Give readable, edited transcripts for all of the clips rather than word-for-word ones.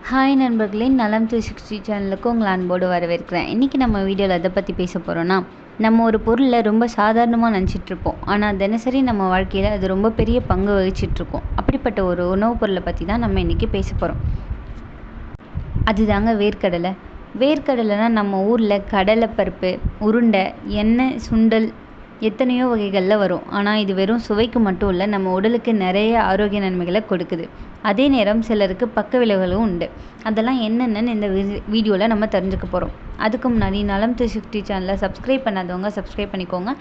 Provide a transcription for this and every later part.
Hi நண்பர்களே, நலம் 360 சேனலுக்கு உங்களை அன்போடு வரவேற்கிறேன். இன்றைக்கி நம்ம வீடியோவில் எதை பற்றி பேச போகிறோன்னா, நம்ம ஒரு பொருளை ரொம்ப சாதாரணமாக நினச்சிட்ருப்போம். ஆனால் தினசரி நம்ம வாழ்க்கையில் அது ரொம்ப பெரிய பங்கு வகிச்சிட்ருக்கோம். அப்படிப்பட்ட ஒரு உணவுப் பொருளை பற்றி தான் நம்ம இன்றைக்கி பேச போகிறோம். அதுதாங்க வேர்க்கடலை. வேர்க்கடலைனா நம்ம ஊரில் கடலைப்பருப்பு, உருண்டை, எண்ணெய், சுண்டல் எத்தனையோ வகைகளில் வரும். ஆனால் இது வெறும் சுவைக்கு மட்டும் இல்லை, நம்ம உடலுக்கு நிறைய ஆரோக்கிய நன்மைகளை கொடுக்குது. அதே நேரம் சிலருக்கு பக்க விளைவுகளும் உண்டு. அதெல்லாம் என்னென்னு இந்த வீடியோவில் நம்ம தெரிஞ்சுக்க போகிறோம். அதுக்கு முன்னாடி நலம் 360 சேனலை சப்ஸ்கிரைப் பண்ணாதவங்க சப்ஸ்கிரைப் பண்ணிக்கோங்க.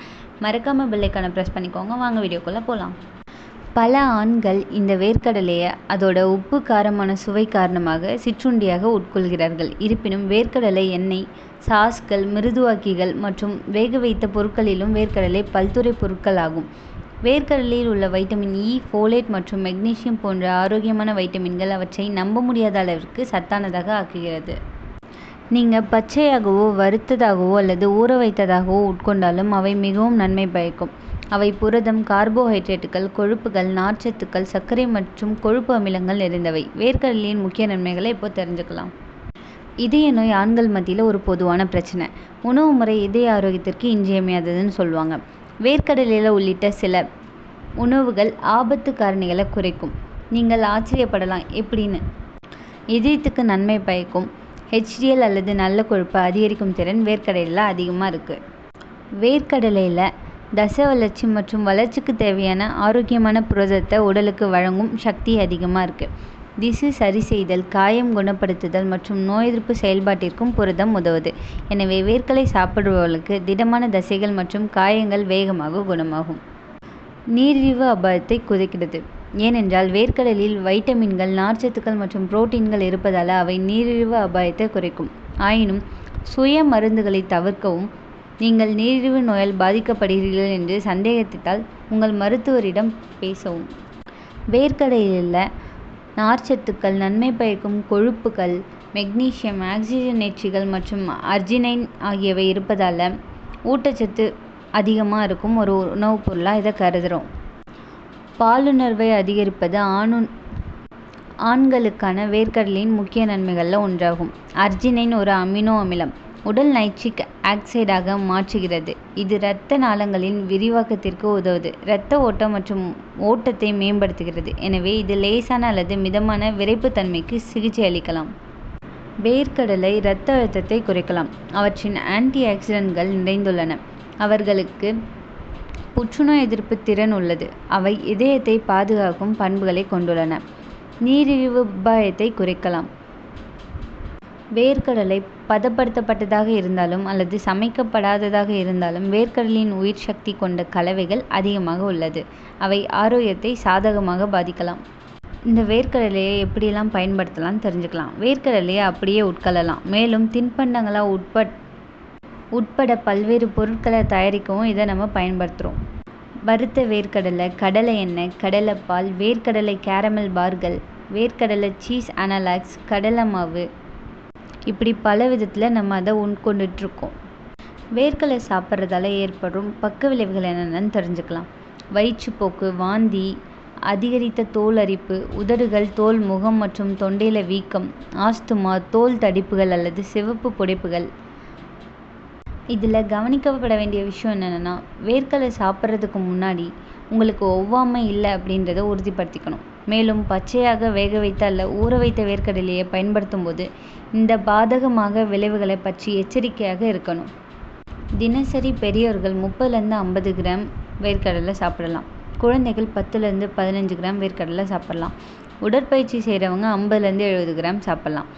மறக்காமல் பெல் ஐக்கானை ப்ரெஸ் பண்ணிக்கோங்க. வாங்க வீடியோக்குள்ளே போகலாம். பல ஆண்கள் இந்த வேர்க்கடலையை அதோட உப்பு காரமான சுவை காரணமாக சிற்றுண்டியாக உட்கொள்கிறார்கள். இருப்பினும் வேர்க்கடலை எண்ணெய், சாஸ்கள், மிருதுவாக்கிகள் மற்றும் வேக வைத்த பொருட்களிலும் வேர்க்கடலை பல்துறை பொருட்கள் ஆகும். வேர்க்கடலையில் உள்ள வைட்டமின் இ, ஃபோலேட் மற்றும் மெக்னீசியம் போன்ற ஆரோக்கியமான வைட்டமின்கள் அவற்றை நம்ப முடியாத அளவிற்கு சத்தானதாக ஆக்குகிறது. நீங்கள் பச்சையாகவோ வறுத்ததாகவோ அல்லது ஊற வைத்ததாகவோ உட்கொண்டாலும் அவை மிகவும் நன்மை பயக்கும். அவை புரதம், கார்போஹைட்ரேட்டுகள், கொழுப்புகள், நார்ச்சத்துக்கள், சர்க்கரை மற்றும் கொழுப்பு அமிலங்கள் நிறைந்தவை. வேர்க்கடலையின் முக்கிய நன்மைகளை இப்போ தெரிஞ்சுக்கலாம். இதய நோய் ஆண்கள் மத்தியில் ஒரு பொதுவான பிரச்சனை. உணவு முறை இதய ஆரோக்கியத்திற்கு இன்றியமையாததுன்னு சொல்லுவாங்க. வேர்க்கடலையில் உள்ளிட்ட சில உணவுகள் ஆபத்து காரணிகளை குறைக்கும். நீங்கள் ஆச்சரியப்படலாம், எப்படின்னு. இதயத்துக்கு நன்மை பயக்கும் ஹெச்டிஎல் அல்லது நல்ல கொழுப்பை அதிகரிக்கும் திறன் வேர்க்கடலையில் அதிகமாக இருக்குது. வேர்க்கடலையில் தசை வளர்ச்சி மற்றும் வளர்ச்சிக்கு தேவையான ஆரோக்கியமான புரதத்தை உடலுக்கு வழங்கும் சக்தி அதிகமாக இருக்குது. திசு சரி செய்தல், காயம் குணப்படுத்துதல் மற்றும் நோய் எதிர்ப்பு செயல்பாட்டிற்கும் புரதம் உதவுது. எனவே வேர்க்கடலை சாப்பிடுபவர்களுக்கு திடமான தசைகள் மற்றும் காயங்கள் வேகமாக குணமாகும். நீரிழிவு அபாயத்தை குறைக்கிறது. ஏனென்றால் வேர்க்கடலில் வைட்டமின்கள், நார்ச்சத்துக்கள் மற்றும் புரோட்டீன்கள் இருப்பதால் அவை நீரிழிவு அபாயத்தை குறைக்கும். ஆயினும் சுய மருந்துகளை தவிர்க்கவும். நீங்கள் நீரிழிவு நோயால் பாதிக்கப்படுகிறீர்கள் என்று சந்தேகித்தால் உங்கள் மருத்துவரிடம் பேசவும். வேர்க்கடலையில் நார்ச்சத்துக்கள், நன்மை பயக்கும் கொழுப்புகள், மெக்னீசியம், ஆக்சிஜனேற்றிகள் மற்றும் அர்ஜினைன் ஆகியவை இருப்பதால் ஊட்டச்சத்து அதிகமாக இருக்கும் ஒரு உணவுப் பொருளாக இதை கருதுகிறோம். பாலுணர்வை அதிகரிப்பது ஆண்களுக்கான வேர்க்கடலையின் முக்கிய நன்மைகளில் ஒன்றாகும். அர்ஜினைன் ஒரு அமினோ அமிலம் உடல் நைட்ரிக் ஆக்சைடாக மாற்றுகிறது. இது இரத்த நாளங்களின் விரிவாக்கத்திற்கு உதவுது. இரத்த ஓட்டம் மற்றும் ஓட்டத்தை மேம்படுத்துகிறது. எனவே இது லேசான அல்லது மிதமான விரைப்புத்தன்மைக்கு சிகிச்சை அளிக்கலாம். வேர்க்கடலை இரத்த அழுத்தத்தை குறைக்கலாம். அவற்றின் ஆன்டி ஆக்சிடென்ட்கள் நிறைந்துள்ளன. அவர்களுக்கு புற்றுநோய் எதிர்ப்பு திறன் உள்ளது. அவை இதயத்தை பாதுகாக்கும் பண்புகளை கொண்டுள்ளன. நீரிழிவு அபாயத்தை குறைக்கலாம். வேர்க்கடலை பதப்படுத்தப்பட்டதாக இருந்தாலும் அல்லது சமைக்கப்படாததாக இருந்தாலும் வேர்க்கடலின் உயிர் சக்தி கொண்ட கலவைகள் அதிகமாக உள்ளது. அவை ஆரோக்கியத்தை சாதகமாக பாதிக்கலாம். இந்த வேர்க்கடலையை எப்படியெல்லாம் பயன்படுத்தலாம்னு தெரிஞ்சுக்கலாம். வேர்க்கடலையை அப்படியே உட்கொள்ளலாம். மேலும் தின்பண்டங்களாக உட்பட பல்வேறு பொருட்களை தயாரிக்கவும் இதை நம்ம பயன்படுத்துகிறோம். வறுத்த வேர்க்கடலை, கடலை எண்ணெய், கடலைப்பால், வேர்க்கடலை கேரமல் பார்கள், வேர்க்கடலை சீஸ் அனலாக்ஸ், கடலை மாவு, இப்படி பல விதத்தில் நம்ம அதை உட்கொண்டுட்ருக்கோம். வேர்க்கடலை சாப்பிட்றதால ஏற்படும் பக்க விளைவுகள் என்னென்னு தெரிஞ்சுக்கலாம். வயிற்றுப்போக்கு, வாந்தி, அதிகரித்த தோல் அரிப்பு, உதடுகள், தோல், முகம் மற்றும் தொண்டையில் வீக்கம், ஆஸ்துமா, தோல் தடிப்புகள் அல்லது சிவப்பு புடைப்புகள். இதில் கவனிக்கப்பட வேண்டிய விஷயம் என்னென்னா, வேர்க்கடலை சாப்பிட்றதுக்கு முன்னாடி உங்களுக்கு ஒவ்வாமை இல்லை அப்படின்றத உறுதிப்படுத்திக்கணும். மேலும் பச்சையாக வேக வைத்த அல்ல ஊற வைத்த வேர்க்கடலையை பயன்படுத்தும் போது இந்த பாதகமாக விளைவுகளை பற்றி எச்சரிக்கையாக இருக்கணும். தினசரி பெரியவர்கள் 30லேருந்து 50 கிராம் வேர்க்கடலை சாப்பிடலாம். குழந்தைகள் 10லேருந்து 15 கிராம் வேர்க்கடலை சாப்பிடலாம். உடற்பயிற்சி செய்கிறவங்க 50லேருந்து 70 கிராம் சாப்பிடலாம்.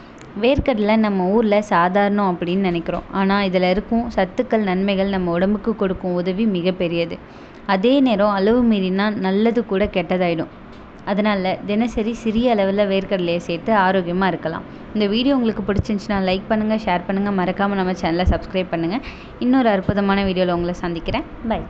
வேர்க்கடலை நம்ம ஊரில் சாதாரணம் அப்படின்னு நினைக்கிறோம். ஆனால் இதில் இருக்கும் சத்துக்கள், நன்மைகள் நம்ம உடம்புக்கு கொடுக்கும் உதவி மிகப்பெரியது. அதே நேரம் அளவு மீறினா நல்லது கூட கெட்டதாயிடும். அதனால் தினசரி சிறிய அளவில் வேர்க்கடலையை சேர்த்து ஆரோக்கியமாக இருக்கலாம். இந்த வீடியோ உங்களுக்கு பிடிச்சிருந்துச்சுன்னா லைக் பண்ணுங்கள், ஷேர் பண்ணுங்கள். மறக்காமல் நம்ம சேனலை சப்ஸ்கிரைப் பண்ணுங்கள். இன்னொரு அற்புதமான வீடியோவில் உங்களை சந்திக்கிறேன். பை.